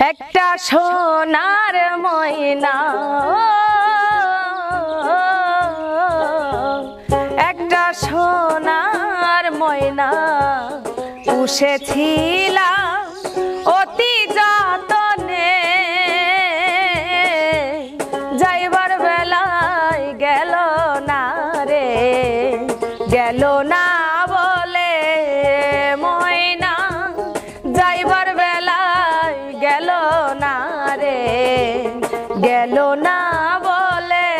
একটা সোনার ময়না, একটা সোনার ময়না পুষেছিলাম অতি যতনে, যাইবার বেলায় গেল না রে, গেল না বলে ময়না, যাইবার বেলায় গেল না রে, গেল না বলে।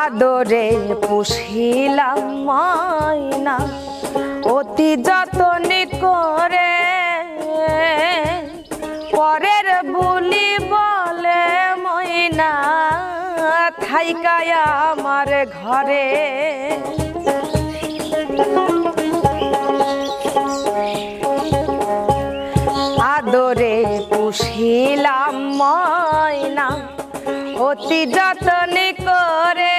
আদরে পুষিলাম ময়না অতি যতন করে, পরের বুলি বলে ময়না থাইকায় আমার ঘরে। আদরে পুষিলাম ময়না অতি যতন করে,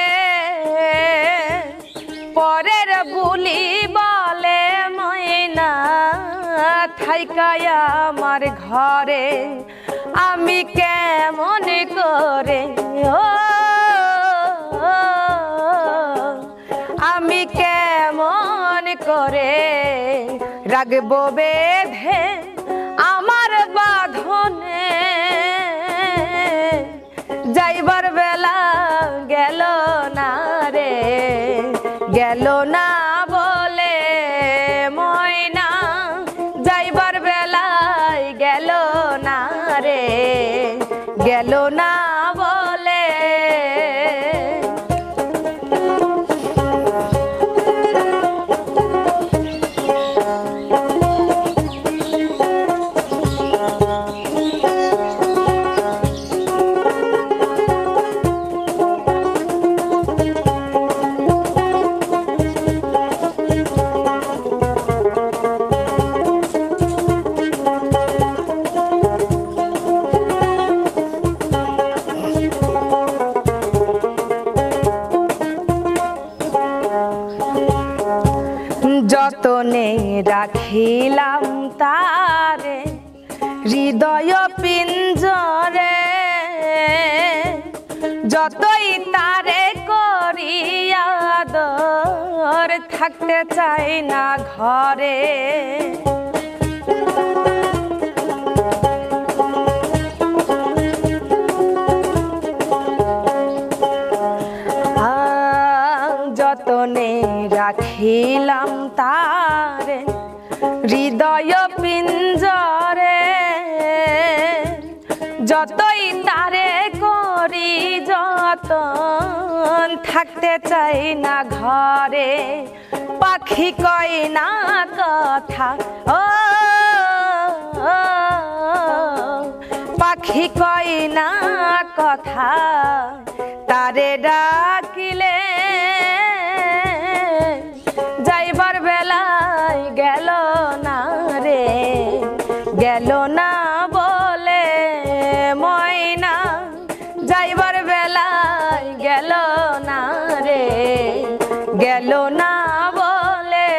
পরের বুলি বলে ময়না থাইকায় আমার ঘরে। আমি কেমন করে আমি কেমন করে রাখবো বেঁধে আমার বাঁধনে, যাইবার বেলা গেল না রে, গেল না বলে ময়না, যাইবার বেলায় গেল না রে, গেল না বলে। যতনে রাখিলাম তারে হৃদয় পিঞ্জরে, যতই তারে করি আদর থাকতে চাই না ঘরে। যতনে রাখিলাম তারে হৃদয় পিঞ্জরে, যতই তারে করি যতন থাকতে চাই না ঘরে। পাখি কয় না কথা পাখি কয় না কথা, তারে ডাকিলে যাইবার বেলায় গেল না রে, গেল না বলে ময়না, যাইবার বেলায় গেল না রে, গেল না বলে।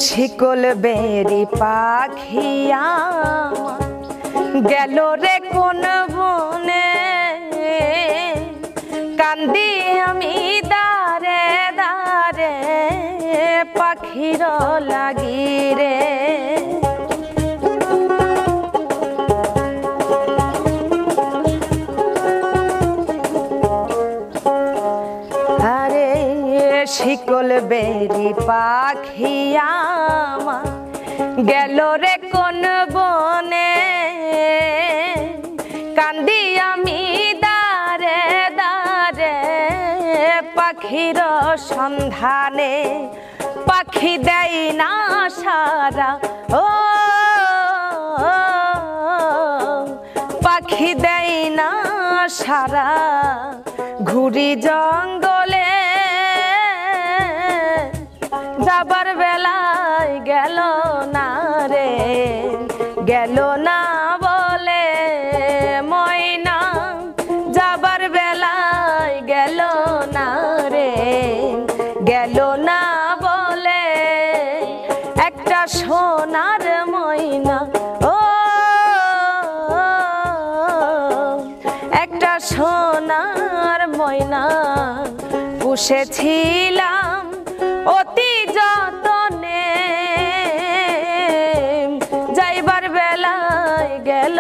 শিকল বেরি পাখিয়া গেল রে কোন বনে, কান্দি আমি দারে দারে পাখির লাগি রে। বেরি পাখি আমার গেল রে কোন বনে, কান্দি আমি দারে দারে পাখির সন্ধানে, পাখি দেয় না সারা ও পাখি দেয় না সারা, ঘুরি জঙ্গলে যাবার বেলায় গেল না রে, গেল না বলে ময়না, যাবার বেলায় গেল না রে, গেল না বলে একটা সোনার ময়না ও একটা সোনার ময়না পুষেছিলাম অতি যতনে, যাইবার বেলায় গেল